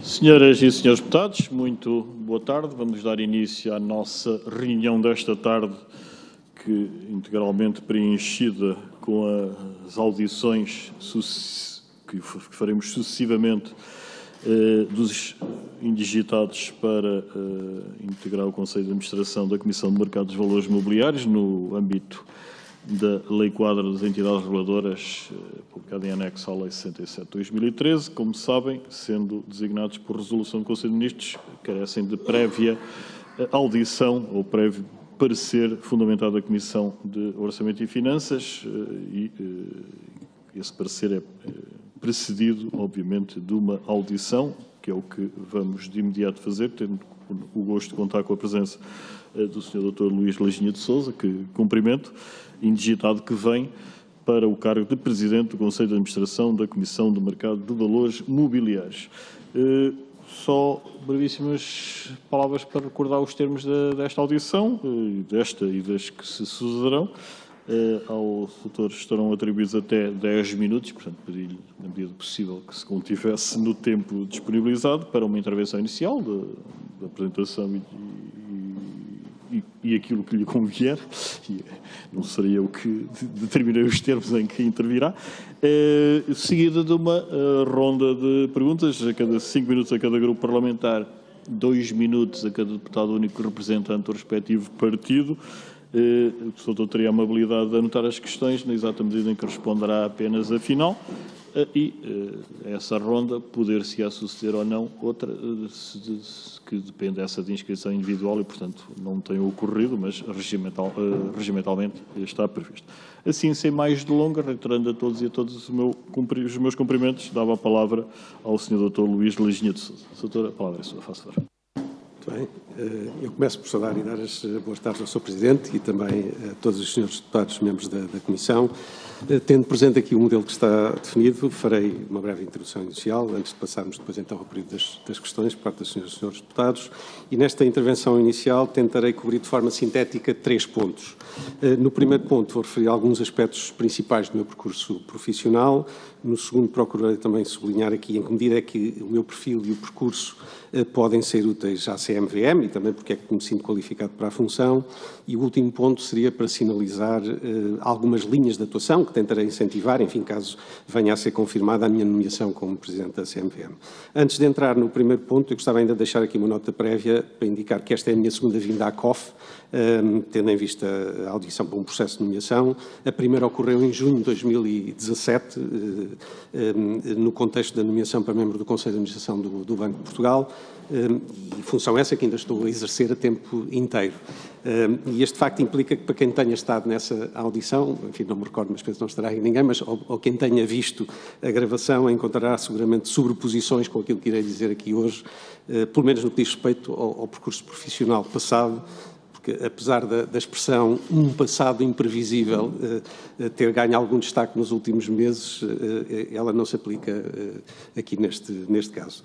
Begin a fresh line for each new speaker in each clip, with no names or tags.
Senhoras e senhores deputados, muito boa tarde. Vamos dar início à nossa reunião desta tarde, que integralmente preenchida com as audições que faremos sucessivamente dos indigitados para integrar o Conselho de Administração da Comissão de Mercado dos Valores Mobiliários no âmbito da Lei Quadra das Entidades Reguladoras, publicada em anexo à Lei 67 de 2013, como sabem, sendo designados por resolução do Conselho de Ministros, carecem de prévia audição ou prévio parecer fundamentado da Comissão de Orçamento e Finanças, e esse parecer é precedido, obviamente, de uma audição, que é o que vamos de imediato fazer, tendo o gosto de contar com a presença do Sr. Dr. Luís Leginha de Sousa, que cumprimento, indigitado que vem para o cargo de Presidente do Conselho de Administração da Comissão do Mercado de Valores Mobiliários. Só brevíssimas palavras para recordar os termos desta audição, desta e das que se sucederão. Ao doutor estarão atribuídos até 10 minutos, portanto, pedi-lhe, na medida do possível, que se contivesse no tempo disponibilizado para uma intervenção inicial da apresentação e aquilo que lhe convier. Não seria eu que determinei os termos em que intervirá. Seguida de uma ronda de perguntas, a cada 5 minutos a cada grupo parlamentar, 2 minutos a cada deputado único representante do respectivo partido. O doutor teria a amabilidade de anotar as questões na exata medida em que responderá apenas a final, e essa ronda poder-se-á suceder ou não outra, que depende dessa de inscrição individual e, portanto, não tem ocorrido, mas regimentalmente está previsto. Assim, sem mais delongas, reiterando a todos e a todas os meus cumprimentos, dava a palavra ao Sr. Dr. Luís Leginha de Sousa. Doutor, a palavra é sua, faça favor.
Muito bem. Eu começo por saudar e dar as boas tardes ao Sr. Presidente e também a todos os senhores deputados, membros da Comissão. Tendo presente aqui o modelo que está definido, farei uma breve introdução inicial, antes de passarmos depois então ao período das questões por parte das senhoras e senhores deputados. E nesta intervenção inicial tentarei cobrir de forma sintética 3 pontos. No primeiro ponto vou referir alguns aspectos principais do meu percurso profissional. No segundo procurarei também sublinhar aqui em que medida é que o meu perfil e o percurso podem ser úteis à CMVM e também porque é que me sinto qualificado para a função. E o último ponto seria para sinalizar algumas linhas de atuação que tentarei incentivar, enfim, caso venha a ser confirmada a minha nomeação como Presidente da CMVM. Antes de entrar no primeiro ponto, eu gostava ainda de deixar aqui uma nota prévia para indicar que esta é a minha segunda vinda à COF, tendo em vista a audição para um processo de nomeação. A primeira ocorreu em junho de 2017, no contexto da nomeação para membro do Conselho de Administração do Banco de Portugal, e função essa que ainda estou a exercer a tempo inteiro. E este facto implica que para quem tenha estado nessa audição, enfim, não me recordo, mas penso que não estará aí ninguém, mas ou quem tenha visto a gravação encontrará seguramente sobreposições com aquilo que irei dizer aqui hoje, pelo menos no que diz respeito ao percurso profissional passado, porque apesar da expressão um passado imprevisível ter ganho algum destaque nos últimos meses, ela não se aplica aqui neste caso.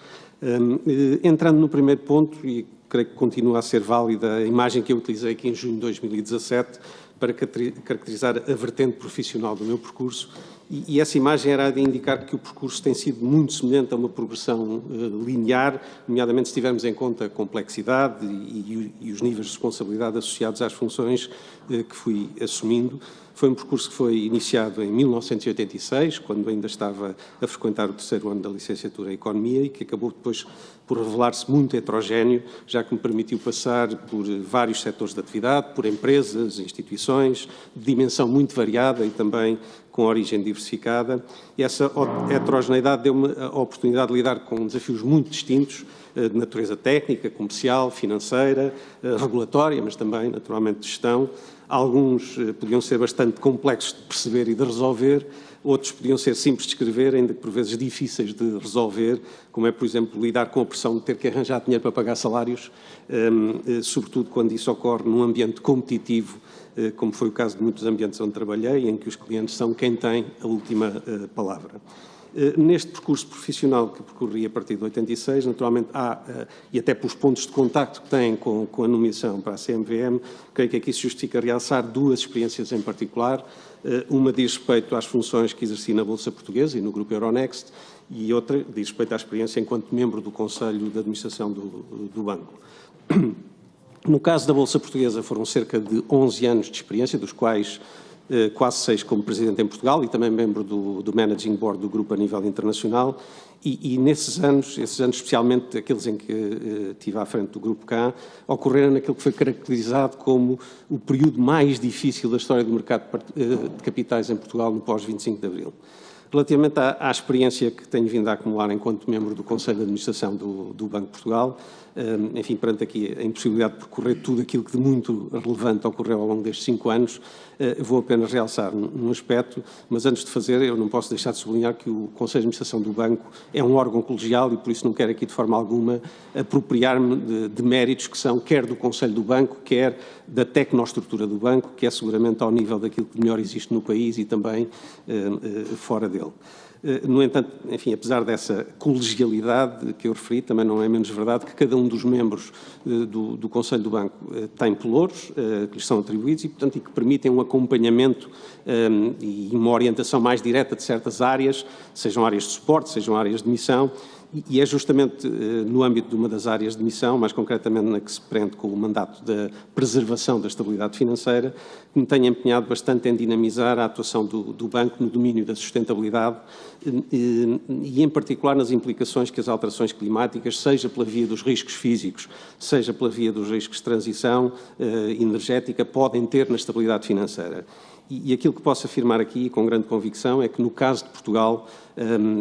Entrando no primeiro ponto, e creio que continua a ser válida a imagem que eu utilizei aqui em junho de 2017 para caracterizar a vertente profissional do meu percurso, e essa imagem era de indicar que o percurso tem sido muito semelhante a uma progressão linear, nomeadamente se tivermos em conta a complexidade e os níveis de responsabilidade associados às funções que fui assumindo. Foi um percurso que foi iniciado em 1986, quando ainda estava a frequentar o 3º ano da licenciatura em Economia e que acabou depois por revelar-se muito heterogéneo, já que me permitiu passar por vários setores de atividade, por empresas, instituições, de dimensão muito variada e também com origem diversificada. E essa heterogeneidade deu-me a oportunidade de lidar com desafios muito distintos, de natureza técnica, comercial, financeira, regulatória, mas também, naturalmente, de gestão. Alguns podiam ser bastante complexos de perceber e de resolver, outros podiam ser simples de escrever, ainda que por vezes difíceis de resolver, como é, por exemplo, lidar com a pressão de ter que arranjar dinheiro para pagar salários, sobretudo quando isso ocorre num ambiente competitivo, como foi o caso de muitos ambientes onde trabalhei, em que os clientes são quem tem a última palavra. Neste percurso profissional que percorri a partir de 86, naturalmente há, e até pelos pontos de contacto que têm com a nomeação para a CMVM, creio que aqui se justifica realçar duas experiências em particular. Uma diz respeito às funções que exerci na Bolsa Portuguesa e no Grupo Euronext, e outra diz respeito à experiência enquanto membro do Conselho de Administração do banco. No caso da Bolsa Portuguesa foram cerca de 11 anos de experiência, dos quais quase 6 como Presidente em Portugal e também membro do Managing Board do Grupo a nível internacional. E nesses anos, especialmente aqueles em que estive à frente do Grupo K, ocorreram naquilo que foi caracterizado como o período mais difícil da história do mercado de capitais em Portugal no pós-25 de Abril. Relativamente à experiência que tenho vindo a acumular enquanto membro do Conselho de Administração do Banco de Portugal, enfim, perante aqui a impossibilidade de percorrer tudo aquilo que de muito relevante ocorreu ao longo destes 5 anos, vou apenas realçar um aspecto, mas antes de fazer, eu não posso deixar de sublinhar que o Conselho de Administração do Banco é um órgão colegial e por isso não quero aqui de forma alguma apropriar-me de méritos que são quer do Conselho do Banco, quer da tecnoestrutura do banco, que é seguramente ao nível daquilo que melhor existe no país e também fora dele. No entanto, enfim, apesar dessa colegialidade que eu referi, também não é menos verdade que cada um dos membros do Conselho do Banco tem pelouros que lhes são atribuídos e, portanto, e que permitem um acompanhamento e uma orientação mais direta de certas áreas, sejam áreas de suporte, sejam áreas de missão, e é justamente no âmbito de uma das áreas de missão, mais concretamente na que se prende com o mandato da preservação da estabilidade financeira, que me tenho empenhado bastante em dinamizar a atuação do banco no domínio da sustentabilidade e, em particular, nas implicações que as alterações climáticas, seja pela via dos riscos físicos, seja pela via dos riscos de transição energética, podem ter na estabilidade financeira. E aquilo que posso afirmar aqui, com grande convicção, é que no caso de Portugal,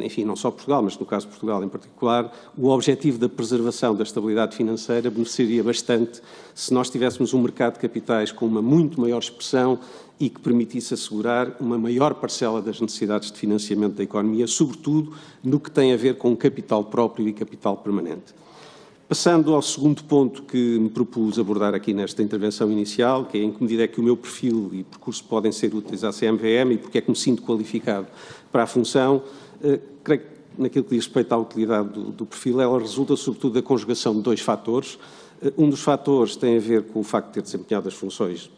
enfim, não só Portugal, mas no caso de Portugal em particular, o objetivo da preservação da estabilidade financeira beneficiaria bastante se nós tivéssemos um mercado de capitais com uma muito maior expressão e que permitisse assegurar uma maior parcela das necessidades de financiamento da economia, sobretudo no que tem a ver com capital próprio e capital permanente. Passando ao segundo ponto que me propus abordar aqui nesta intervenção inicial, que é em que medida é que o meu perfil e percurso podem ser úteis à CMVM e porque é que me sinto qualificado para a função, creio que naquilo que diz respeito à utilidade do perfil, ela resulta sobretudo da conjugação de 2 fatores. Um dos fatores tem a ver com o facto de ter desempenhado as funções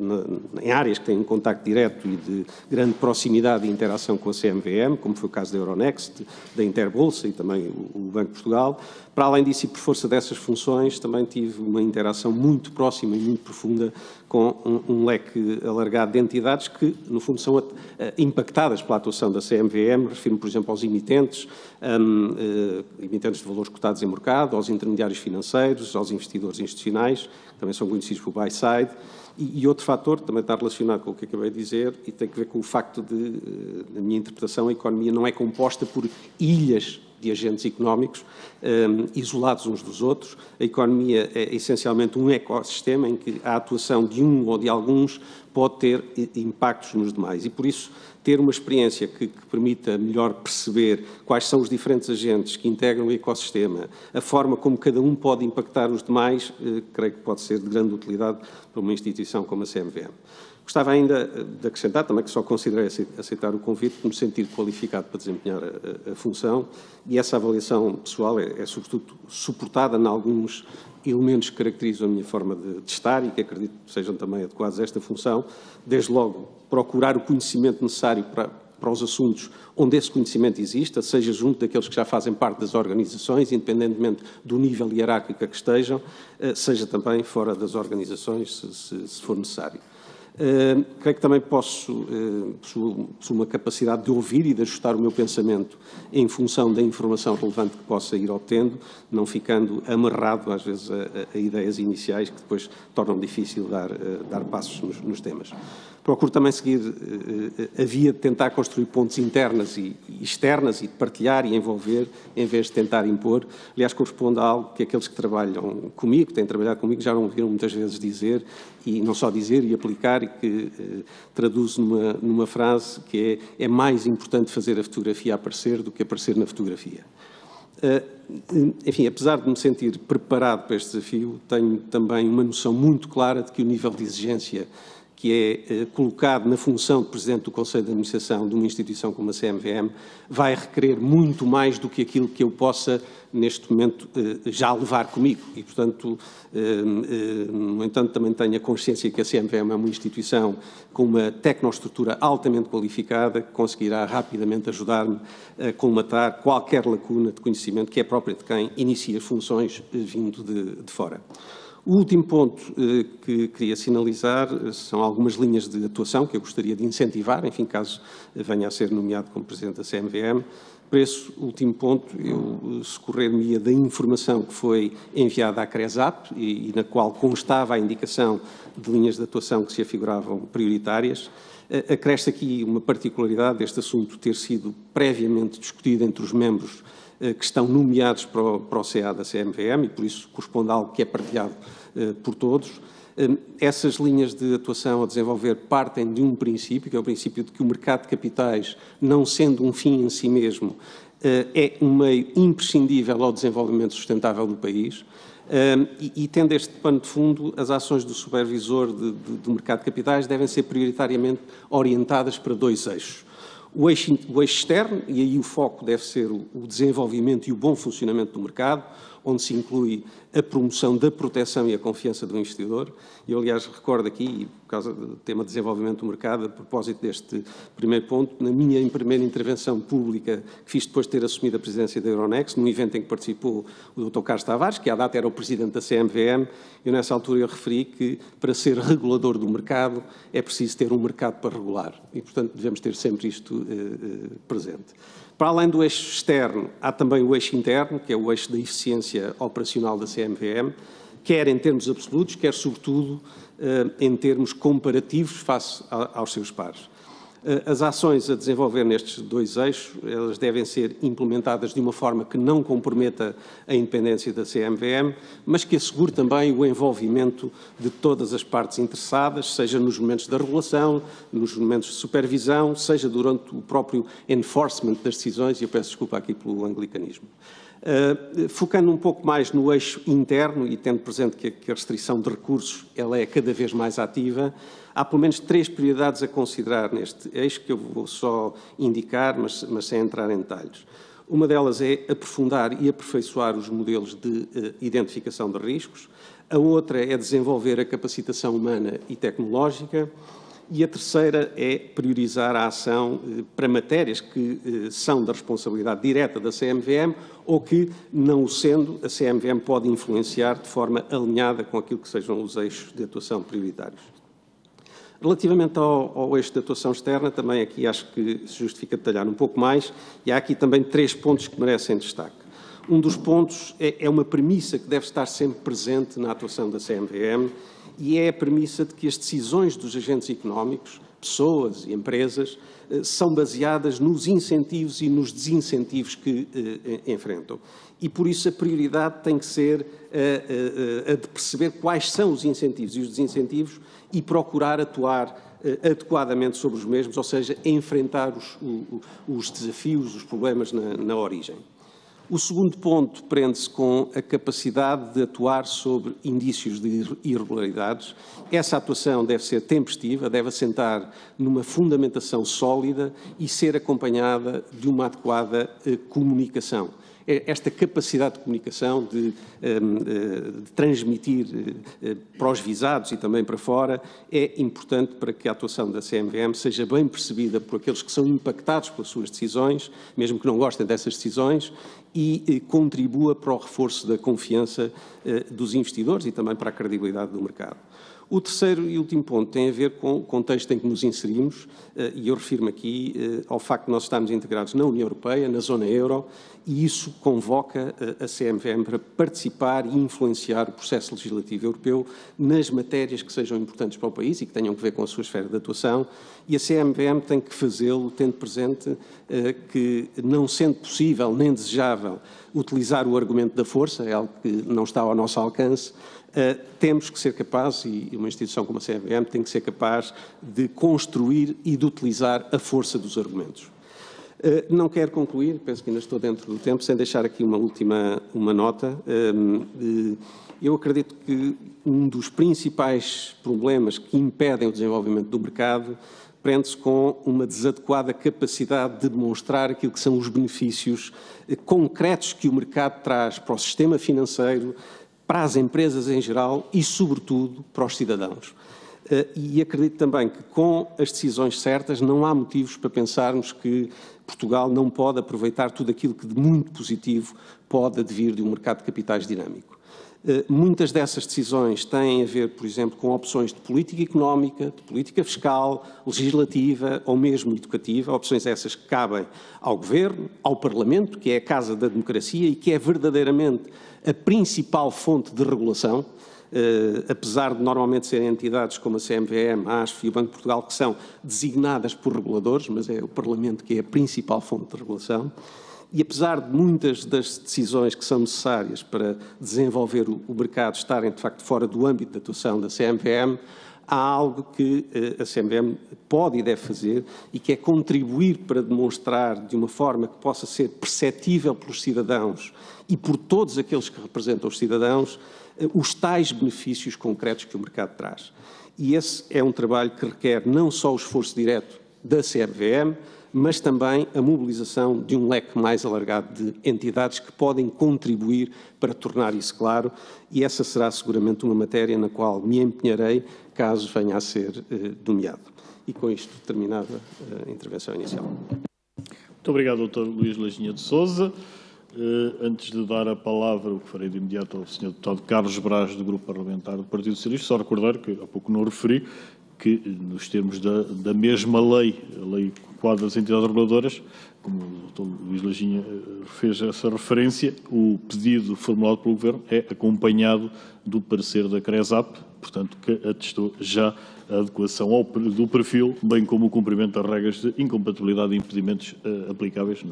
em áreas que têm um contacto direto e de grande proximidade e interação com a CMVM, como foi o caso da Euronext, da Interbolsa e também o Banco de Portugal. Para além disso, e por força dessas funções, também tive uma interação muito próxima e muito profunda com um leque alargado de entidades que, no fundo, são impactadas pela atuação da CMVM. Refiro-me, por exemplo, aos emitentes de valores cotados em mercado, aos intermediários financeiros, aos investidores institucionais, que também são conhecidos por buy-side. E outro fator, também está relacionado com o que acabei de dizer, e tem a ver com o facto de, na minha interpretação, a economia não é composta por ilhas de agentes económicos isolados uns dos outros. A economia é essencialmente um ecossistema em que a atuação de um ou de alguns pode ter impactos nos demais e, por isso, ter uma experiência que permita melhor perceber quais são os diferentes agentes que integram o ecossistema, a forma como cada um pode impactar os demais, creio que pode ser de grande utilidade para uma instituição como a CMVM. Gostava ainda de acrescentar também que só considerei aceitar o convite por me sentir qualificado para desempenhar a função e essa avaliação pessoal é sobretudo suportada em alguns elementos que caracterizam a minha forma de estar e que acredito que sejam também adequados a esta função. Desde logo, procurar o conhecimento necessário para os assuntos onde esse conhecimento exista, seja junto daqueles que já fazem parte das organizações, independentemente do nível hierárquico a que estejam, seja também fora das organizações, se for necessário. Creio que também possuo uma capacidade de ouvir e de ajustar o meu pensamento em função da informação relevante que possa ir obtendo, não ficando amarrado, às vezes, a ideias iniciais que depois tornam difícil dar passos nos temas. Procuro também seguir a via de tentar construir pontes internas e externas e de partilhar e envolver, em vez de tentar impor. Aliás, corresponde a algo que aqueles que trabalham comigo, que têm trabalhado comigo, já não ouviram muitas vezes dizer, e não só dizer e aplicar, e que traduz numa frase que é mais importante fazer a fotografia aparecer do que aparecer na fotografia. Enfim, apesar de me sentir preparado para este desafio, tenho também uma noção muito clara de que o nível de exigência que é colocado na função de Presidente do Conselho de Administração de uma instituição como a CMVM, vai requerer muito mais do que aquilo que eu possa, neste momento, já levar comigo. E, portanto, no entanto, também tenho a consciência que a CMVM é uma instituição com uma tecnoestrutura altamente qualificada, que conseguirá rapidamente ajudar-me a colmatar qualquer lacuna de conhecimento que é própria de quem inicia funções vindo de fora. O último ponto que queria sinalizar são algumas linhas de atuação que eu gostaria de incentivar, enfim, caso venha a ser nomeado como Presidente da CMVM. Para esse último ponto, eu socorrer-me-ia da informação que foi enviada à CRESAP e na qual constava a indicação de linhas de atuação que se afiguravam prioritárias. Acresce aqui uma particularidade deste assunto ter sido previamente discutido entre os membros que estão nomeados para o CA da CMVM e, por isso, corresponde a algo que é partilhado por todos. Essas linhas de atuação a desenvolver partem de um princípio, que é o princípio de que o mercado de capitais, não sendo um fim em si mesmo, é um meio imprescindível ao desenvolvimento sustentável do país. E tendo este pano de fundo, as ações do supervisor do mercado de capitais devem ser prioritariamente orientadas para dois eixos. O eixo externo, e aí o foco deve ser o desenvolvimento e o bom funcionamento do mercado, onde se inclui a promoção da proteção e a confiança do investidor. Eu, aliás, recordo aqui, por causa do tema de desenvolvimento do mercado, a propósito deste primeiro ponto, na minha primeira intervenção pública, que fiz depois de ter assumido a presidência da Euronext, num evento em que participou o Dr. Carlos Tavares, que à data era o presidente da CMVM, eu nessa altura eu referi que para ser regulador do mercado é preciso ter um mercado para regular e, portanto, devemos ter sempre isto presente. Para além do eixo externo, há também o eixo interno, que é o eixo da eficiência operacional da CMVM, quer em termos absolutos, quer, sobretudo, em termos comparativos face aos seus pares. As ações a desenvolver nestes dois eixos, elas devem ser implementadas de uma forma que não comprometa a independência da CMVM, mas que assegure também o envolvimento de todas as partes interessadas, seja nos momentos da regulação, nos momentos de supervisão, seja durante o próprio enforcement das decisões, e eu peço desculpa aqui pelo anglicanismo. Focando um pouco mais no eixo interno e tendo presente que a restrição de recursos ela é cada vez mais ativa, há pelo menos 3 prioridades a considerar neste eixo que eu vou só indicar, mas sem entrar em detalhes. Uma delas é aprofundar e aperfeiçoar os modelos de identificação de riscos. A outra é desenvolver a capacitação humana e tecnológica. E a terceira é priorizar a ação para matérias que são da responsabilidade direta da CMVM ou que, não o sendo, a CMVM pode influenciar de forma alinhada com aquilo que sejam os eixos de atuação prioritários. Relativamente ao eixo de atuação externa, também aqui acho que se justifica detalhar um pouco mais, e há aqui também 3 pontos que merecem destaque. Um dos pontos é uma premissa que deve estar sempre presente na atuação da CMVM, e é a premissa de que as decisões dos agentes económicos, pessoas e empresas, são baseadas nos incentivos e nos desincentivos que enfrentam. E, por isso, a prioridade tem que ser a de perceber quais são os incentivos e os desincentivos e procurar atuar adequadamente sobre os mesmos, ou seja, enfrentar os desafios, os problemas na origem. O segundo ponto prende-se com a capacidade de atuar sobre indícios de irregularidades. Essa atuação deve ser tempestiva, deve assentar numa fundamentação sólida e ser acompanhada de uma adequada comunicação. Esta capacidade de comunicação, de transmitir para os visados e também para fora, é importante para que a atuação da CMVM seja bem percebida por aqueles que são impactados pelas suas decisões, mesmo que não gostem dessas decisões, e contribua para o reforço da confiança dos investidores e também para a credibilidade do mercado. O terceiro e último ponto tem a ver com o contexto em que nos inserimos, e eu refiro-me aqui ao facto de nós estarmos integrados na União Europeia, na zona euro, e isso convoca a CMVM para participar e influenciar o processo legislativo europeu nas matérias que sejam importantes para o país e que tenham a ver com a sua esfera de atuação, e a CMVM tem que fazê-lo tendo presente que, não sendo possível nem desejável utilizar o argumento da força, é algo que não está ao nosso alcance, temos que ser capazes, e uma instituição como a CMVM tem que ser capaz de construir e de utilizar a força dos argumentos. Não quero concluir, penso que ainda estou dentro do tempo, sem deixar aqui uma última nota. Eu acredito que um dos principais problemas que impedem o desenvolvimento do mercado prende-se com uma desadequada capacidade de demonstrar aquilo que são os benefícios concretos que o mercado traz para o sistema financeiro, para as empresas em geral e, sobretudo, para os cidadãos. E acredito também que, com as decisões certas, não há motivos para pensarmos que Portugal não pode aproveitar tudo aquilo que de muito positivo pode advir de um mercado de capitais dinâmico. Muitas dessas decisões têm a ver, por exemplo, com opções de política económica, de política fiscal, legislativa ou mesmo educativa, opções essas que cabem ao Governo, ao Parlamento, que é a casa da democracia e que é verdadeiramente a principal fonte de regulação, apesar de normalmente serem entidades como a CMVM, a ASF e o Banco de Portugal que são designadas por reguladores, mas é o Parlamento que é a principal fonte de regulação. E apesar de muitas das decisões que são necessárias para desenvolver o mercado estarem, de facto, fora do âmbito de atuação da CMVM, há algo que a CMVM pode e deve fazer e que é contribuir para demonstrar de uma forma que possa ser perceptível pelos cidadãos e por todos aqueles que representam os cidadãos os tais benefícios concretos que o mercado traz. E esse é um trabalho que requer não só o esforço direto da CMVM, mas também a mobilização de um leque mais alargado de entidades que podem contribuir para tornar isso claro, e essa será seguramente uma matéria na qual me empenharei caso venha a ser nomeado. E com isto terminada a intervenção inicial.
Muito obrigado, Dr. Luís Lajinha de Sousa. Antes de dar a palavra, o que farei de imediato ao Sr. Deputado Carlos Braz, do Grupo Parlamentar do Partido Socialista, só recordar que há pouco não referi, que nos termos da mesma lei, a Lei Quadro das Entidades Reguladoras, como o Dr. Luís Lajinha fez essa referência, o pedido formulado pelo Governo é acompanhado do parecer da CRESAP, portanto, que atestou já a adequação do perfil, bem como o cumprimento das regras de incompatibilidade e impedimentos aplicáveis,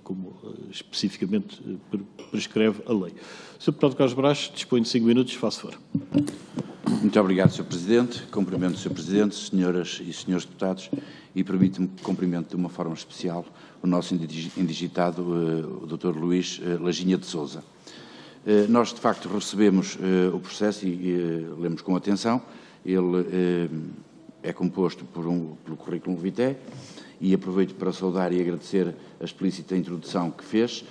como especificamente prescreve a lei. Sr. Deputado Carlos Braz, dispõe de 5 minutos, faço favor.
Muito obrigado, Sr. Presidente. Cumprimento o Sr. Presidente, senhoras e senhores deputados, e permite-me que cumprimente de uma forma especial o nosso indigitado, o Dr. Luís Lajinha de Sousa. Nós, de facto, recebemos o processo e lemos com atenção. Ele é composto pelo currículo vitae e aproveito para saudar e agradecer a explícita introdução que fez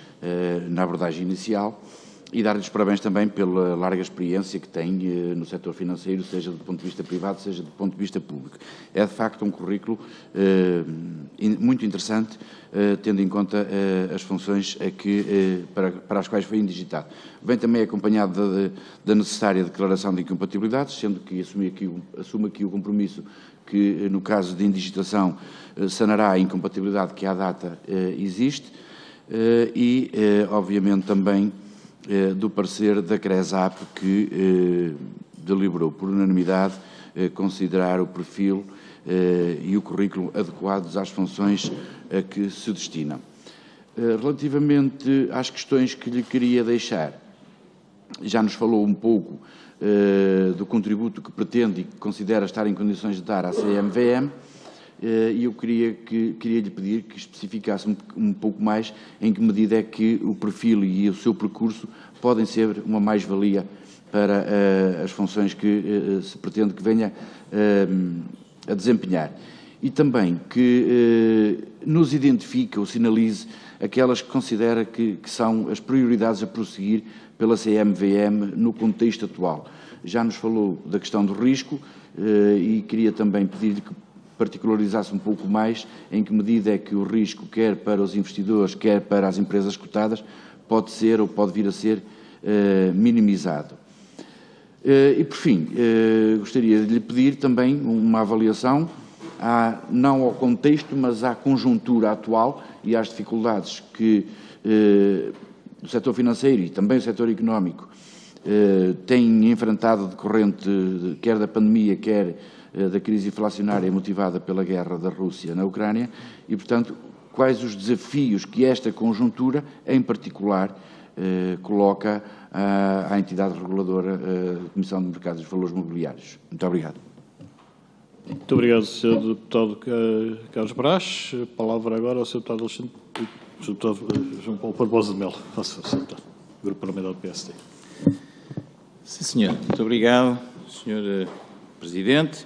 na abordagem inicial e dar-lhe os parabéns também pela larga experiência que tem no setor financeiro, seja do ponto de vista privado, seja do ponto de vista público. É, de facto, um currículo muito interessante, tendo em conta as funções para as quais foi indigitado. Vem também acompanhado da necessária declaração de incompatibilidades, sendo que assume aqui o compromisso que, no caso de indigitação, sanará a incompatibilidade que à data existe e, obviamente, também do parecer da CRESAP, que deliberou por unanimidade considerar o perfil e o currículo adequados às funções a que se destinam. Relativamente às questões que lhe queria deixar, já nos falou um pouco do contributo que pretende e que considera estar em condições de dar à CMVM, e eu queria lhe pedir que especificasse um pouco mais em que medida é que o perfil e o seu percurso podem ser uma mais-valia para as funções que se pretende que venha a desempenhar. E também que nos identifique ou sinalize aquelas que considera que são as prioridades a prosseguir pela CMVM no contexto atual. Já nos falou da questão do risco e queria também pedir-lhe que particularizasse um pouco mais em que medida é que o risco, quer para os investidores, quer para as empresas cotadas, pode ser ou pode vir a ser minimizado. E, por fim, gostaria de lhe pedir também uma avaliação, não ao contexto, mas à conjuntura atual e às dificuldades que o setor financeiro e também o setor económico têm enfrentado decorrente quer da pandemia, quer da crise inflacionária motivada pela guerra da Rússia na Ucrânia e, portanto, quais os desafios que esta conjuntura, em particular, coloca à entidade reguladora, a Comissão de Mercados e Valores Mobiliários. Muito obrigado.
Muito obrigado, Sr. Deputado Carlos Brás. A palavra agora ao Sr. Deputado Alexandre, Sr. Deputado João Paulo Barbosa de Melo, Sr. Deputado, Grupo Parlamentar do PSD.
Sim, senhor. Muito obrigado, Sr. Presidente,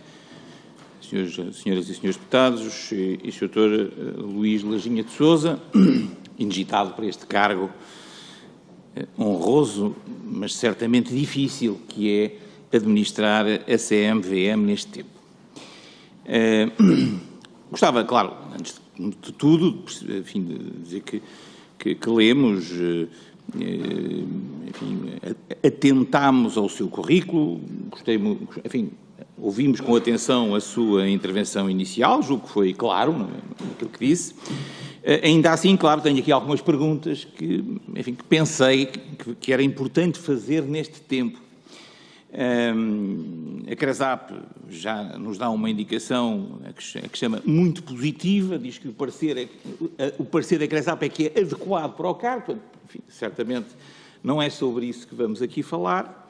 senhoras e senhores deputados e Sr. Luís Lajinha de Sousa, indigitado para este cargo honroso, mas certamente difícil, que é administrar a CMVM neste tempo. Gostava, claro, antes de tudo, enfim, de dizer que lemos, enfim, atentámos ao seu currículo, enfim, ouvimos com atenção a sua intervenção inicial, julgo que foi claro naquilo que disse. Ainda assim, claro, tenho aqui algumas perguntas que, enfim, que pensei que era importante fazer neste tempo. A CRESAP já nos dá uma indicação que chama muito positiva, diz que o parecer da CRESAP é que é adequado para o cargo, enfim, certamente não é sobre isso que vamos aqui falar,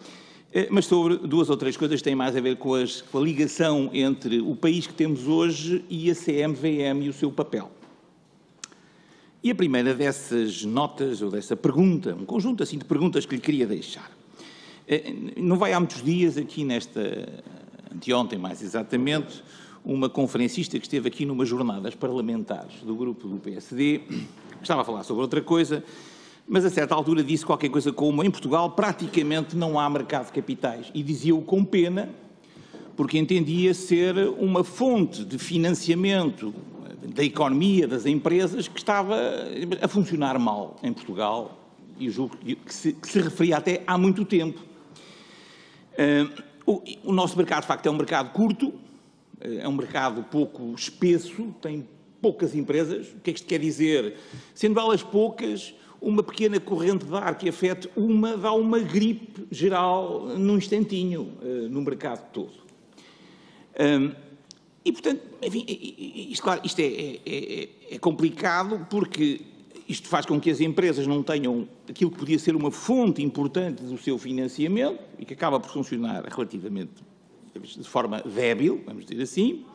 mas sobre duas ou três coisas que têm mais a ver com a ligação entre o país que temos hoje e a CMVM e o seu papel. E a primeira dessas notas, ou dessa pergunta, um conjunto assim de perguntas que lhe queria deixar. Não vai há muitos dias, aqui anteontem mais exatamente, uma conferencista que esteve aqui numas jornadas parlamentares do grupo do PSD, estava a falar sobre outra coisa, mas a certa altura disse qualquer coisa como: em Portugal praticamente não há mercado de capitais, e dizia-o com pena, porque entendia ser uma fonte de financiamento da economia, das empresas, que estava a funcionar mal em Portugal, e julgo que se referia até há muito tempo. O nosso mercado, de facto, é um mercado curto, é um mercado pouco espesso, tem poucas empresas. O que é que isto quer dizer? Sendo elas poucas, uma pequena corrente de ar que afete dá uma gripe geral num instantinho no mercado todo. E, portanto, enfim, isto é complicado, porque isto faz com que as empresas não tenham aquilo que podia ser uma fonte importante do seu financiamento e que acaba por funcionar relativamente de forma débil, vamos dizer assim,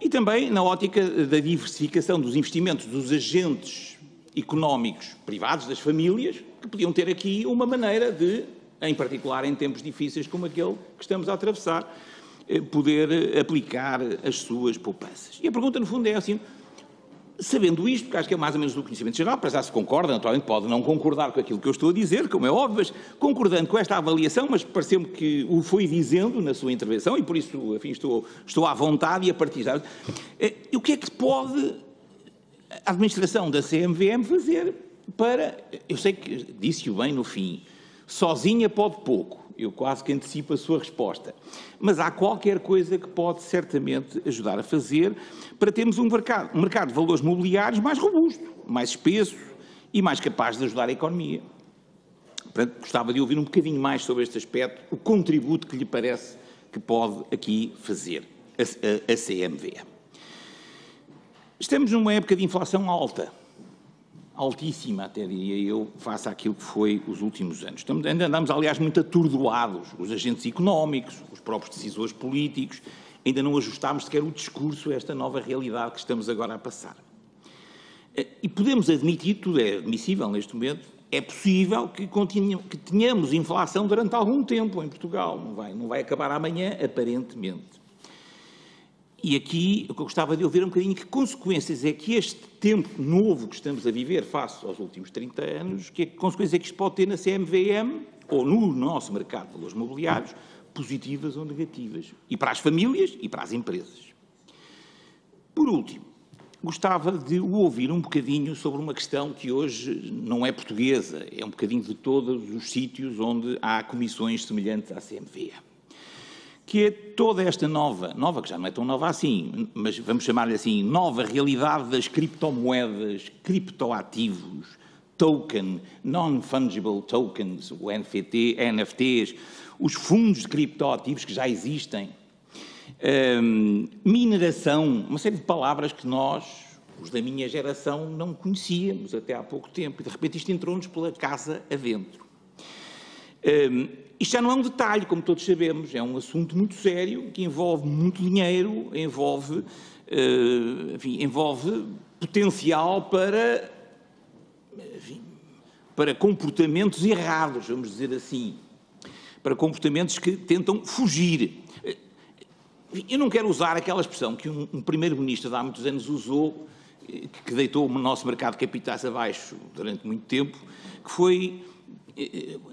e também na ótica da diversificação dos investimentos dos agentes económicos privados, das famílias, que podiam ter aqui uma maneira de, em particular em tempos difíceis como aquele que estamos a atravessar, poder aplicar as suas poupanças. E a pergunta, no fundo, é assim: sabendo isto, porque acho que é mais ou menos do conhecimento geral, para já se concorda, naturalmente pode não concordar com aquilo que eu estou a dizer, como é óbvio, mas concordando com esta avaliação, mas pareceu-me que o foi dizendo na sua intervenção, e por isso, enfim, estou à vontade e a partir já. O que é que pode a administração da CMVM fazer para... Eu sei que disse-o bem no fim, sozinha pode pouco. Eu quase que antecipo a sua resposta. Mas há qualquer coisa que pode certamente ajudar a fazer para termos um mercado de valores mobiliários mais robusto, mais espesso e mais capaz de ajudar a economia. Portanto, gostava de ouvir um bocadinho mais sobre este aspecto, o contributo que lhe parece que pode aqui fazer a CMVM. Estamos numa época de inflação altíssima, até diria eu, face àquilo que foi os últimos anos. Ainda andamos, aliás, muito atordoados, os agentes económicos, os próprios decisores políticos, ainda não ajustámos sequer o discurso a esta nova realidade que estamos agora a passar. E podemos admitir, tudo é admissível neste momento, é possível que tenhamos inflação durante algum tempo em Portugal, não vai acabar amanhã, aparentemente. E aqui, o que eu gostava de ouvir um bocadinho, que consequências é que este tempo novo que estamos a viver face aos últimos 30 anos, que consequências é que isto pode ter na CMVM ou no nosso mercado de valores mobiliários, positivas ou negativas, e para as famílias e para as empresas. Por último, gostava de o ouvir um bocadinho sobre uma questão que hoje não é portuguesa, é um bocadinho de todos os sítios onde há comissões semelhantes à CMVM. Que é toda esta nova, que já não é tão nova assim, mas vamos chamar-lhe assim, nova realidade das criptomoedas, criptoativos, token, non-fungible tokens, o NFT, NFTs, os fundos de criptoativos que já existem, mineração, uma série de palavras que nós, os da minha geração, não conhecíamos até há pouco tempo, e de repente isto entrou-nos pela casa adentro. Isto já não é um detalhe, como todos sabemos, é um assunto muito sério, que envolve muito dinheiro, envolve potencial para comportamentos errados, vamos dizer assim, para comportamentos que tentam fugir. Eu não quero usar aquela expressão que um primeiro-ministro de há muitos anos usou, que deitou o nosso mercado de capitais abaixo durante muito tempo, que foi,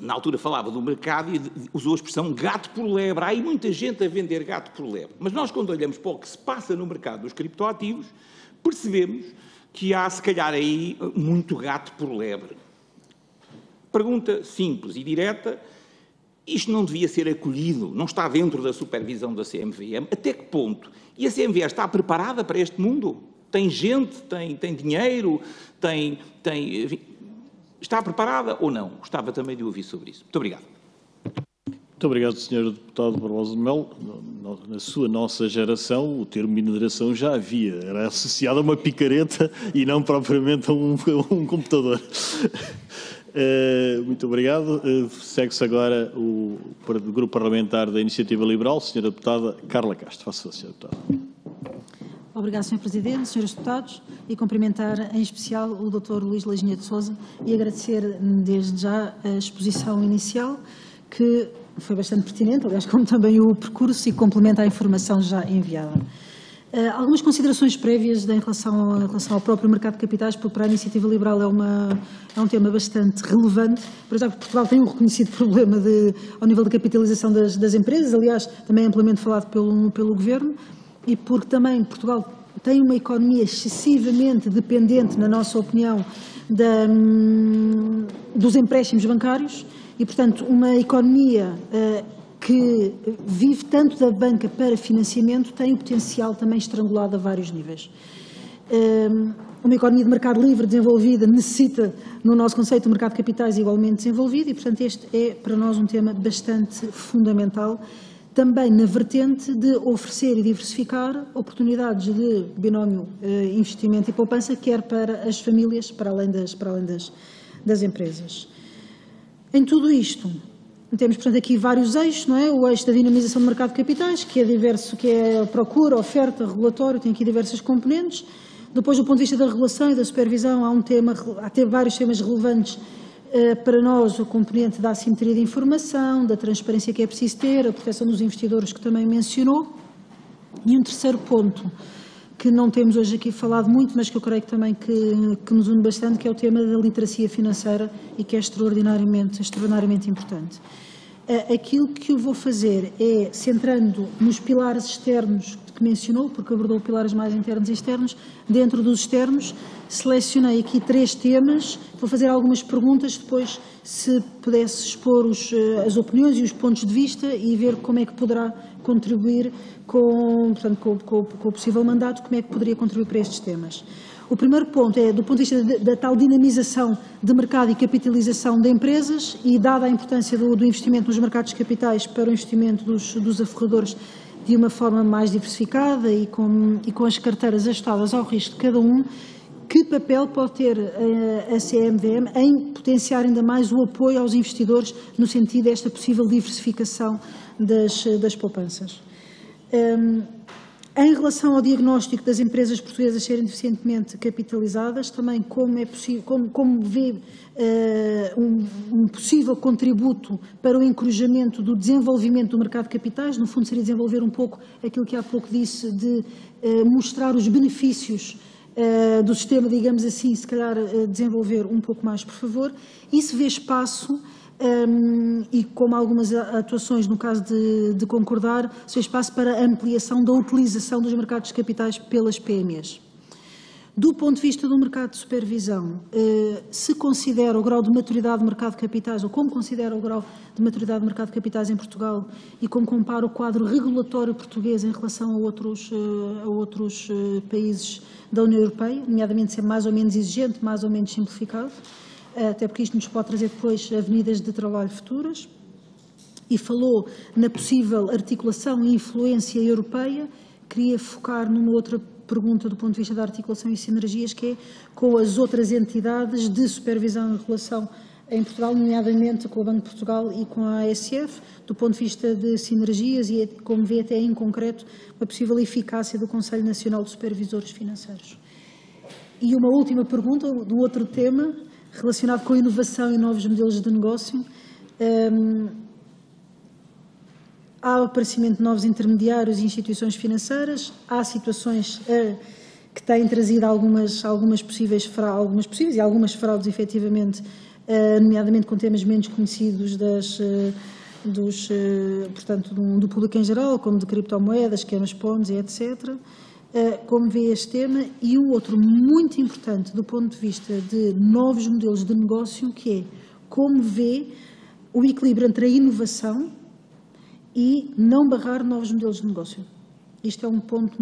na altura falava do mercado e usou a expressão gato por lebre. Há aí muita gente a vender gato por lebre. Mas nós, quando olhamos para o que se passa no mercado dos criptoativos, percebemos que há, se calhar, aí muito gato por lebre. Pergunta simples e direta: isto não devia ser acolhido, não está dentro da supervisão da CMVM? Até que ponto? E a CMVM está preparada para este mundo? Tem gente, tem dinheiro, está preparada ou não? Gostava também de ouvir sobre isso. Muito obrigado.
Muito obrigado, Sr. Deputado Barbosa de Melo. Na nossa geração, o termo mineração já havia. Era associado a uma picareta e não propriamente a um computador. Muito obrigado. Segue-se agora o Grupo Parlamentar da Iniciativa Liberal, Sra. Deputada Carla Castro. Faça, Sra. Deputada.
Obrigado, Sr. Presidente, Srs. Deputados, e cumprimentar em especial o Dr. Luís Leginha de Sousa e agradecer desde já a exposição inicial, que foi bastante pertinente, aliás, como também o percurso, e complementa a informação já enviada. Algumas considerações prévias em relação ao próprio mercado de capitais, porque para a Iniciativa Liberal é um tema bastante relevante. Por exemplo, Portugal tem um reconhecido problema ao nível de capitalização das empresas, aliás, também amplamente falado pelo Governo, e porque também Portugal tem uma economia excessivamente dependente, na nossa opinião, dos empréstimos bancários e, portanto, uma economia que vive tanto da banca para financiamento tem o potencial também estrangulado a vários níveis. Uma economia de mercado livre desenvolvida necessita, no nosso conceito, de mercado de capitais igualmente desenvolvido e, portanto, este é para nós um tema bastante fundamental, também na vertente de oferecer e diversificar oportunidades de binómio investimento e poupança, quer para as famílias, para além das empresas. Em tudo isto, temos, portanto, aqui vários eixos, não é? O eixo da dinamização do mercado de capitais, que é diverso, que é procura, oferta, regulatório, tem aqui diversas componentes. Depois, do ponto de vista da regulação e da supervisão, há vários temas relevantes para nós, a componente da assimetria de informação, da transparência que é preciso ter, a proteção dos investidores, que também mencionou. E um terceiro ponto, que não temos hoje aqui falado muito, mas que eu creio que também que nos une bastante, que é o tema da literacia financeira e que é extraordinariamente importante. Aquilo que eu vou fazer é, centrando nos pilares externos que mencionou, porque abordou pilares mais internos e externos, dentro dos externos, selecionei aqui 3 temas, vou fazer algumas perguntas, depois se pudesse expor as opiniões e os pontos de vista e ver como é que poderá contribuir com o possível mandato, como é que poderia contribuir para estes temas. O primeiro ponto é do ponto de vista da tal dinamização de mercado e capitalização de empresas e, dada a importância do investimento nos mercados de capitais para o investimento dos aforradores de uma forma mais diversificada e com as carteiras ajustadas ao risco de cada um, que papel pode ter a CMVM em potenciar ainda mais o apoio aos investidores no sentido desta possível diversificação das poupanças? Em relação ao diagnóstico das empresas portuguesas serem deficientemente capitalizadas, também como vê um possível contributo para o encorajamento do desenvolvimento do mercado de capitais, no fundo seria desenvolver um pouco aquilo que há pouco disse, de mostrar os benefícios do sistema, digamos assim, se calhar desenvolver um pouco mais, por favor, e se vê espaço, e como algumas atuações no caso de concordar, se vê espaço para a ampliação da utilização dos mercados de capitais pelas PMEs. Do ponto de vista do mercado de supervisão, se considera o grau de maturidade do mercado de capitais, ou como considera o grau de maturidade do mercado de capitais em Portugal e como compara o quadro regulatório português em relação a outros países da União Europeia, nomeadamente ser mais ou menos exigente, mais ou menos simplificado, até porque isto nos pode trazer depois avenidas de trabalho futuras, e falou na possível articulação e influência europeia. Queria focar numa outra pergunta do ponto de vista da articulação e sinergias, que é com as outras entidades de supervisão em relação em Portugal, nomeadamente com o Banco de Portugal e com a ASF, do ponto de vista de sinergias e, como vê até em concreto, a possível eficácia do Conselho Nacional de Supervisores Financeiros. E uma última pergunta, de um outro tema, relacionado com a inovação e novos modelos de negócio. Há o aparecimento de novos intermediários e instituições financeiras, há situações que têm trazido algumas possíveis e algumas fraudes, efetivamente, nomeadamente com temas menos conhecidos portanto, do público em geral, como de criptomoedas, esquemas Ponzi, etc. Como vê este tema, e um outro muito importante do ponto de vista de novos modelos de negócio, que é como vê o equilíbrio entre a inovação e não barrar novos modelos de negócio. Isto é um ponto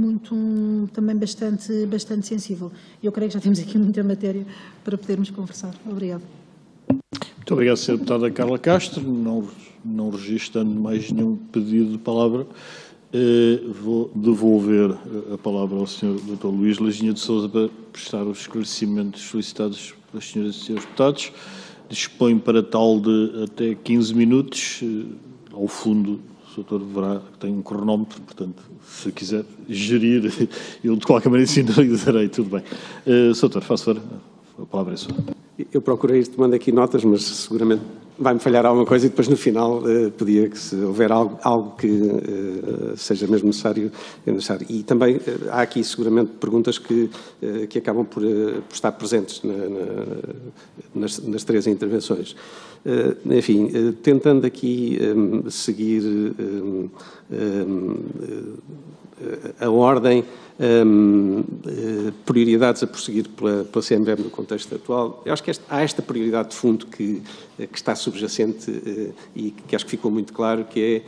também bastante sensível. Eu creio que já temos aqui muita matéria para podermos conversar. Obrigada.
Muito obrigado, Sra. Deputada Carla Castro. Não registrando mais nenhum pedido de palavra, vou devolver a palavra ao Sr. Dr. Luís Leginha de Sousa para prestar os esclarecimentos solicitados pelas senhoras e senhores deputados. Dispõe para tal de até 15 minutos. Ao fundo, o Dr. deverá, tem um cronómetro, portanto, se quiser gerir, eu de qualquer maneira sinalizarei, tudo bem. Sr. Dr., faço favor, a palavra é sua.
Eu procurei ir tomando aqui notas, mas seguramente vai-me falhar alguma coisa e depois no final pedia que, se houver algo que seja mesmo necessário, é necessário. E também há aqui seguramente perguntas que acabam por estar presentes nas três intervenções. Enfim, tentando aqui seguir a ordem, prioridades a prosseguir pela CMVM no contexto atual. Eu acho que há esta prioridade de fundo que está subjacente e que acho que ficou muito claro, que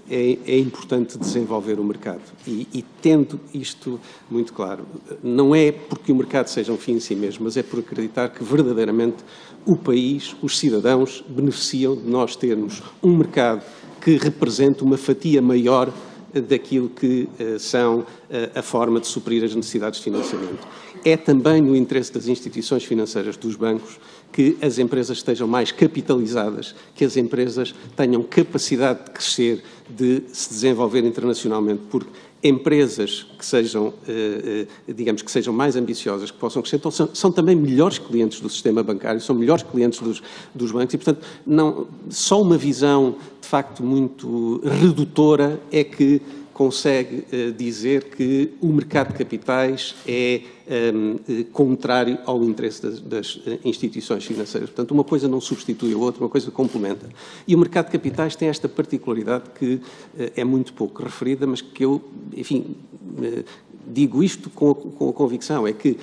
é importante desenvolver o mercado. E tendo isto muito claro, não é porque o mercado seja um fim em si mesmo, mas é por acreditar que verdadeiramente o país, os cidadãos, beneficiam de nós termos um mercado que represente uma fatia maior daquilo que são a forma de suprir as necessidades de financiamento. É também no interesse das instituições financeiras, dos bancos, que as empresas estejam mais capitalizadas, que as empresas tenham capacidade de crescer, de se desenvolver internacionalmente, porque empresas que sejam, digamos, que sejam mais ambiciosas, que possam crescer, então são também melhores clientes do sistema bancário, são melhores clientes dos bancos e, portanto, só uma visão, de facto, muito redutora é que consegue dizer que o mercado de capitais é contrário ao interesse das instituições financeiras. Portanto, uma coisa não substitui a outra, uma coisa complementa. E o mercado de capitais tem esta particularidade que é muito pouco referida, mas que eu, enfim, digo isto com a convicção, é que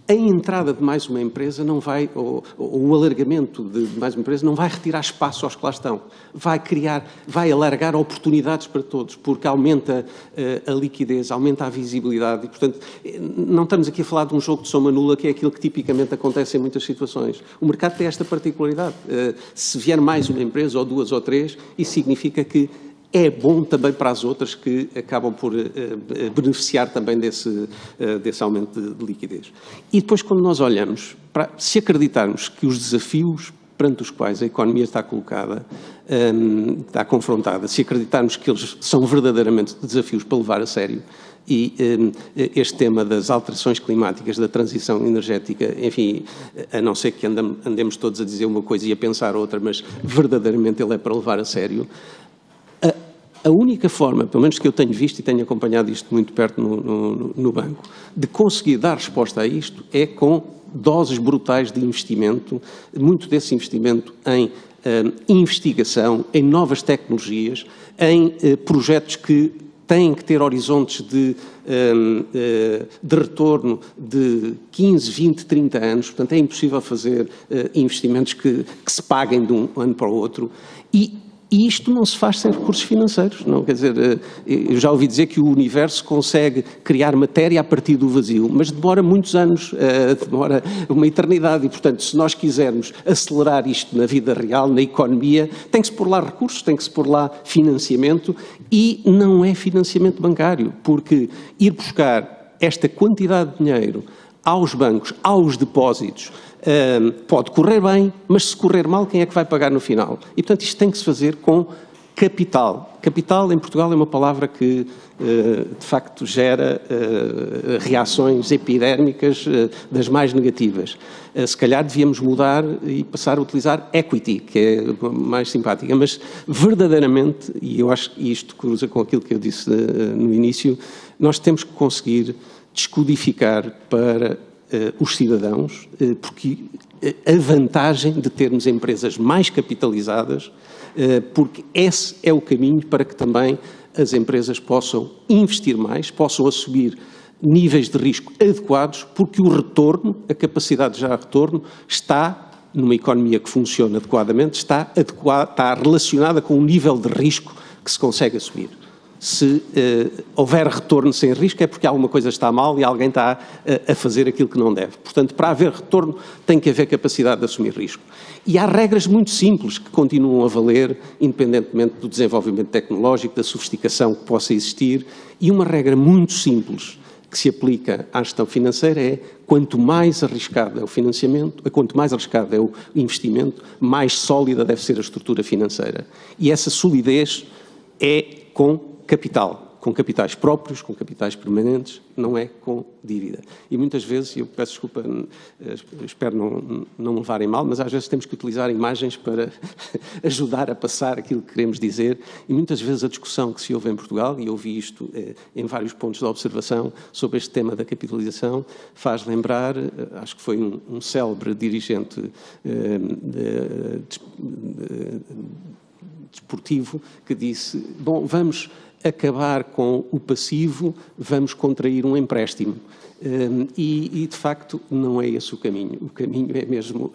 a entrada de mais uma empresa não vai, ou o alargamento de mais uma empresa não vai retirar espaço aos que lá estão. Vai alargar oportunidades para todos, porque aumenta a liquidez, aumenta a visibilidade e, portanto, não estamos aqui a falar de um jogo de soma nula, que é aquilo que tipicamente acontece em muitas situações. O mercado tem esta particularidade. Se vier mais uma empresa, ou duas ou três, isso significa que é bom também para as outras que acabam por beneficiar também desse aumento de liquidez. E depois, quando nós olhamos, se acreditarmos que os desafios perante os quais a economia está colocada, está confrontada, se acreditarmos que eles são verdadeiramente desafios para levar a sério, e este tema das alterações climáticas, da transição energética, enfim, a não ser que andemos todos a dizer uma coisa e a pensar outra, mas verdadeiramente ele é para levar a sério. A única forma, pelo menos que eu tenho visto e tenho acompanhado isto muito perto no banco, de conseguir dar resposta a isto é com doses brutais de investimento, muito desse investimento em investigação, em novas tecnologias, em projetos que têm que ter horizontes de retorno de 15, 20, 30 anos. Portanto, é impossível fazer investimentos que se paguem de um ano para o outro. E isto não se faz sem recursos financeiros, não? Quer dizer, eu já ouvi dizer que o universo consegue criar matéria a partir do vazio, mas demora muitos anos, demora uma eternidade e, portanto, se nós quisermos acelerar isto na vida real, na economia, tem que se pôr lá recursos, tem que se pôr lá financiamento e não é financiamento bancário, porque ir buscar esta quantidade de dinheiro aos bancos, aos depósitos, pode correr bem, mas se correr mal, quem é que vai pagar no final? E, portanto, isto tem que se fazer com capital. Capital, em Portugal, é uma palavra que, de facto, gera reações epidérmicas das mais negativas. Se calhar devíamos mudar e passar a utilizar equity, que é mais simpática, mas verdadeiramente, e eu acho que isto cruza com aquilo que eu disse no início, nós temos que conseguir descodificar para os cidadãos, porque a vantagem de termos empresas mais capitalizadas, porque esse é o caminho para que também as empresas possam investir mais, possam assumir níveis de risco adequados, porque o retorno, a capacidade de gerar retorno, está, numa economia que funciona adequadamente, está relacionada com o nível de risco que se consegue assumir. Se houver retorno sem risco é porque alguma coisa está mal e alguém está a fazer aquilo que não deve. Portanto, para haver retorno tem que haver capacidade de assumir risco. E há regras muito simples que continuam a valer, independentemente do desenvolvimento tecnológico, da sofisticação que possa existir, e uma regra muito simples que se aplica à gestão financeira é: quanto mais arriscado é o financiamento, quanto mais arriscado é o investimento, mais sólida deve ser a estrutura financeira. E essa solidez é com capitais próprios, com capitais permanentes, não é com dívida. E muitas vezes, e eu peço desculpa, espero não me levarem mal, mas às vezes temos que utilizar imagens para ajudar a passar aquilo que queremos dizer, e muitas vezes a discussão que se ouve em Portugal, e eu ouvi isto em vários pontos de observação sobre este tema da capitalização, faz lembrar, acho que foi um célebre dirigente desportivo que disse: bom, vamos acabar com o passivo, vamos contrair um empréstimo. E, de facto, não é esse o caminho. O caminho é mesmo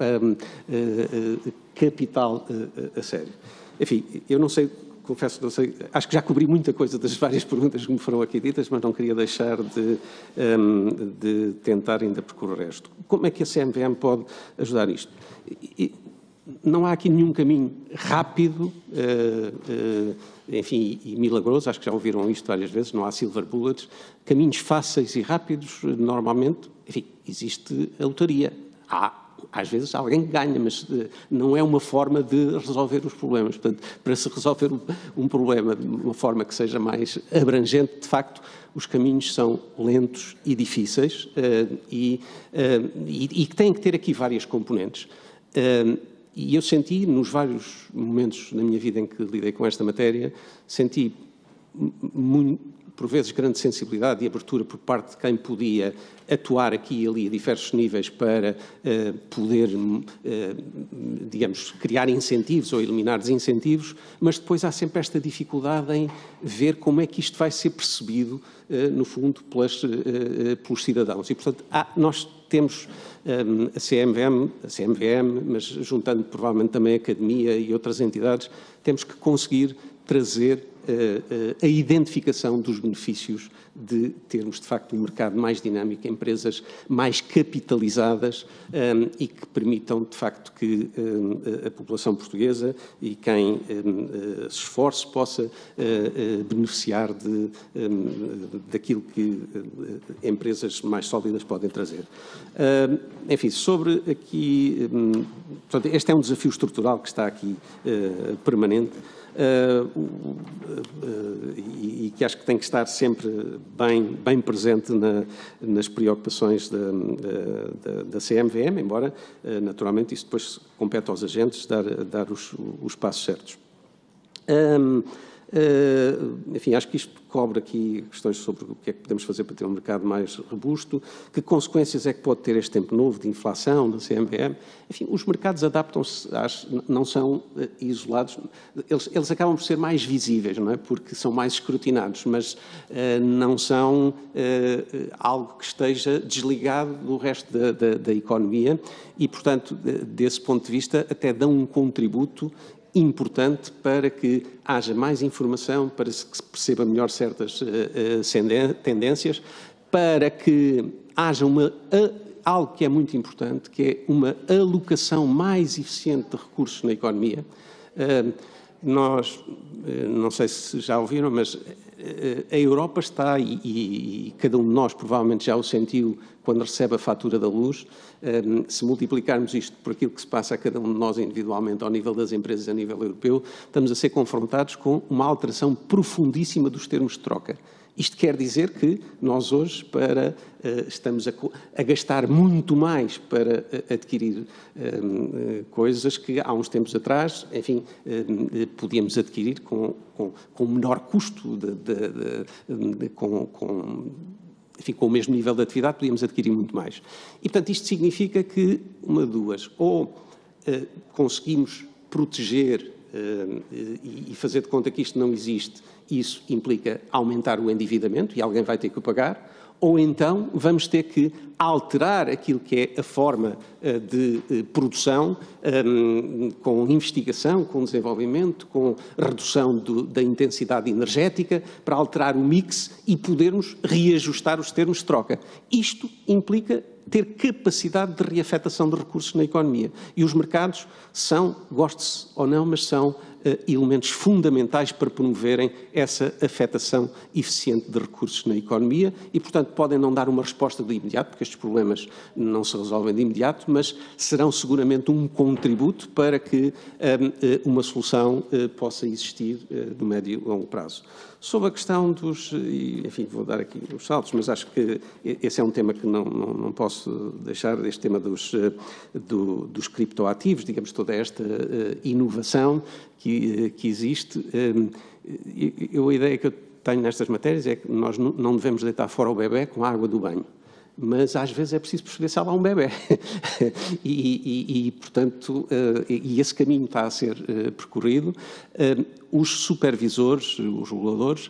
capital a sério. Enfim, eu não sei, confesso, não sei, acho que já cobri muita coisa das várias perguntas que me foram aqui ditas, mas não queria deixar de tentar ainda percorrer o resto. Como é que a CMVM pode ajudar isto? Não há aqui nenhum caminho rápido, enfim, e milagroso, acho que já ouviram isto várias vezes, não há silver bullets. Caminhos fáceis e rápidos, normalmente, enfim, existe a lotaria. Às vezes alguém ganha, mas não é uma forma de resolver os problemas. Portanto, para se resolver um problema de uma forma que seja mais abrangente, de facto, os caminhos são lentos e difíceis e que têm que ter aqui várias componentes. E eu senti, nos vários momentos na minha vida em que lidei com esta matéria, senti, por vezes, grande sensibilidade e abertura por parte de quem podia atuar aqui e ali a diversos níveis para poder, digamos, criar incentivos ou eliminar desincentivos, mas depois há sempre esta dificuldade em ver como é que isto vai ser percebido, no fundo, pelos cidadãos. E, portanto, nós temos a CMVM, mas juntando provavelmente também a Academia e outras entidades, temos que conseguir trazer a identificação dos benefícios de termos, de facto, um mercado mais dinâmico, empresas mais capitalizadas e que permitam, de facto, que a população portuguesa e quem se esforce possa beneficiar daquilo que empresas mais sólidas podem trazer. Enfim, sobre aqui, portanto, este é um desafio estrutural que está aqui permanente. E que acho que tem que estar sempre bem presente nas preocupações da CMVM, embora, naturalmente, isso depois compete aos agentes dar os passos certos. Enfim, acho que isto cobre aqui questões sobre o que é que podemos fazer para ter um mercado mais robusto, que consequências é que pode ter este tempo novo de inflação da CMVM. Enfim, os mercados adaptam-se, não são isolados, eles acabam por ser mais visíveis, não é? Porque são mais escrutinados, mas não são algo que esteja desligado do resto da economia e, portanto, desse ponto de vista, até dão um contributo importante para que haja mais informação, para que se perceba melhor certas tendências, para que haja algo que é muito importante, que é uma alocação mais eficiente de recursos na economia. Nós, não sei se já ouviram, mas a Europa está, e cada um de nós provavelmente já o sentiu quando recebe a fatura da luz, se multiplicarmos isto por aquilo que se passa a cada um de nós individualmente ao nível das empresas a nível europeu, estamos a ser confrontados com uma alteração profundíssima dos termos de troca. Isto quer dizer que nós hoje estamos a gastar muito mais para adquirir coisas que há uns tempos atrás, enfim, podíamos adquirir com menor custo, enfim, com o mesmo nível de atividade, podíamos adquirir muito mais. E, portanto, isto significa que, uma de duas, ou conseguimos proteger e fazer de conta que isto não existe, isso implica aumentar o endividamento e alguém vai ter que o pagar, ou então vamos ter que alterar aquilo que é a forma de produção com investigação, com desenvolvimento, com redução da intensidade energética, para alterar o mix e podermos reajustar os termos de troca. Isto implica ter capacidade de reafetação de recursos na economia. E os mercados são, goste-se ou não, mas são elementos fundamentais para promoverem essa afetação eficiente de recursos na economia e, portanto, podem não dar uma resposta de imediato, porque estes problemas não se resolvem de imediato, mas serão seguramente um contributo para que uma solução possa existir no médio e longo prazo. Sobre a questão dos, enfim, vou dar aqui os saltos, mas acho que esse é um tema que não posso deixar, este tema dos criptoativos, digamos, toda esta inovação que existe. A ideia que eu tenho nestas matérias é que nós não devemos deitar fora o bebé com a água do banho. Mas às vezes é preciso perceber se há lá um bebé. Portanto, esse caminho está a ser percorrido. Os supervisores, os reguladores,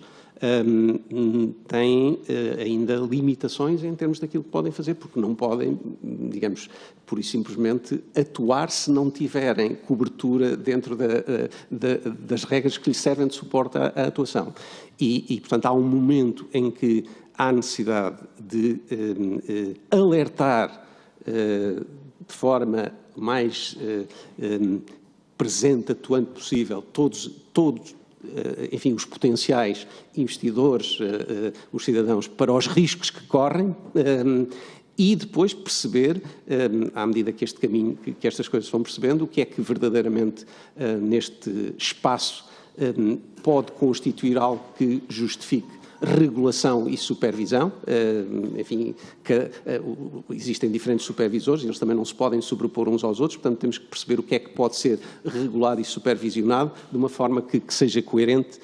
têm ainda limitações em termos daquilo que podem fazer, porque não podem, digamos, pura e simplesmente atuar se não tiverem cobertura dentro das regras que lhes servem de suporte à atuação. Portanto, há um momento em que há necessidade de alertar de forma mais presente, atuante possível, todos enfim, os potenciais investidores, os cidadãos, para os riscos que correm e depois perceber, à medida que este caminho, que estas coisas vão percebendo, o que é que verdadeiramente neste espaço pode constituir algo que justifique regulação e supervisão. Enfim, existem diferentes supervisores, eles também não se podem sobrepor uns aos outros, portanto temos que perceber o que é que pode ser regulado e supervisionado de uma forma que seja coerente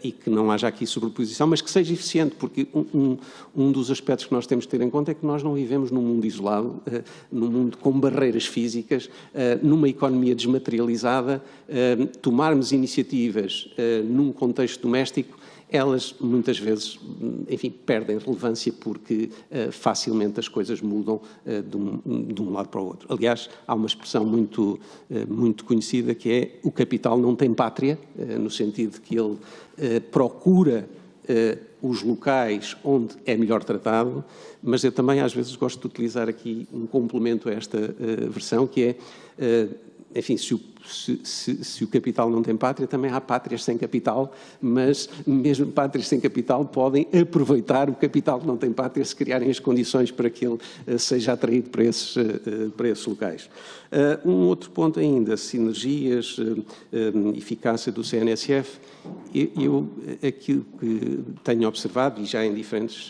e que não haja aqui sobreposição, mas que seja eficiente, porque um dos aspectos que nós temos de ter em conta é que nós não vivemos num mundo isolado, num mundo com barreiras físicas, numa economia desmaterializada. Tomarmos iniciativas num contexto doméstico, elas muitas vezes, enfim, perdem relevância porque facilmente as coisas mudam de um lado para o outro. Aliás, há uma expressão muito conhecida que é: o capital não tem pátria, no sentido de que ele procura os locais onde é melhor tratado, mas eu também às vezes gosto de utilizar aqui um complemento a esta versão, que é, enfim, se o capital não tem pátria, também há pátrias sem capital, mas mesmo pátrias sem capital podem aproveitar o capital que não tem pátria se criarem as condições para que ele seja atraído para esses locais. Um outro ponto ainda, sinergias, eficácia do CNSF. Aquilo que tenho observado, e já em diferentes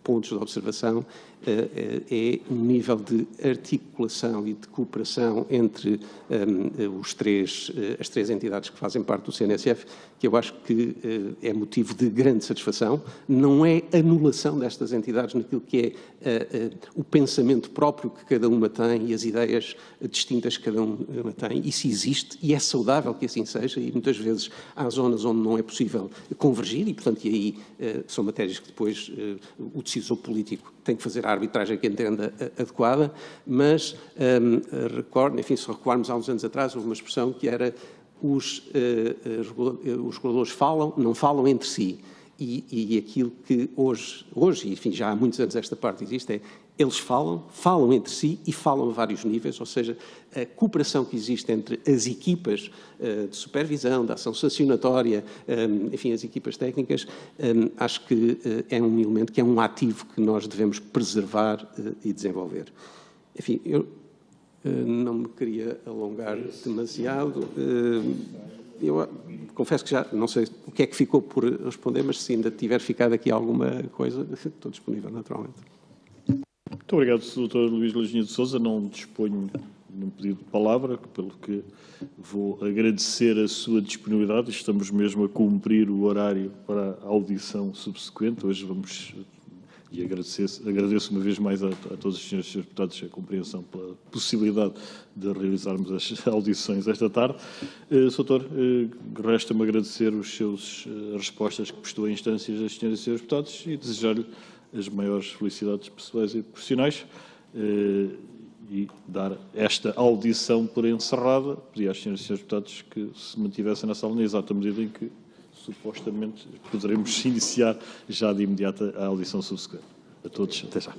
pontos de observação, é um nível de articulação e de cooperação entre as três entidades que fazem parte do CNSF, que eu acho que é motivo de grande satisfação. Não é anulação destas entidades naquilo que é o pensamento próprio que cada uma tem e as ideias distintas que cada uma tem. Isso existe e é saudável que assim seja, e muitas vezes há zonas onde não é possível convergir e, portanto, aí são matérias que depois o decisor político tem que fazer a arbitragem que entenda adequada, mas recordo, enfim, se recuarmos há uns anos atrás, houve uma expressão que era os reguladores falam, não falam entre si. E aquilo que hoje, enfim, já há muitos anos esta parte existe, é eles falam entre si e falam a vários níveis, ou seja, a cooperação que existe entre as equipas de supervisão, de ação sancionatória, enfim, as equipas técnicas, acho que é um elemento que é um ativo que nós devemos preservar e desenvolver. Enfim, eu não me queria alongar demasiado. Eu confesso que já não sei o que é que ficou por responder, mas se ainda tiver ficado aqui alguma coisa, estou disponível, naturalmente.
Muito obrigado, Dr. Luís Lajinha de Sousa. Não disponho de um pedido de palavra, pelo que vou agradecer a sua disponibilidade. Estamos mesmo a cumprir o horário para a audição subsequente. Hoje vamos... E agradeço uma vez mais a todos os senhores deputados a compreensão pela possibilidade de realizarmos as audições esta tarde. Doutor, resta-me agradecer as respostas que prestou a instâncias das senhoras e senhores deputados e desejar-lhe as maiores felicidades pessoais e profissionais e dar esta audição por encerrada. Pedi às senhoras e senhores deputados que se mantivessem na sala na exata medida em que supostamente poderemos iniciar já de imediato a audição subsequente. A todos, até já.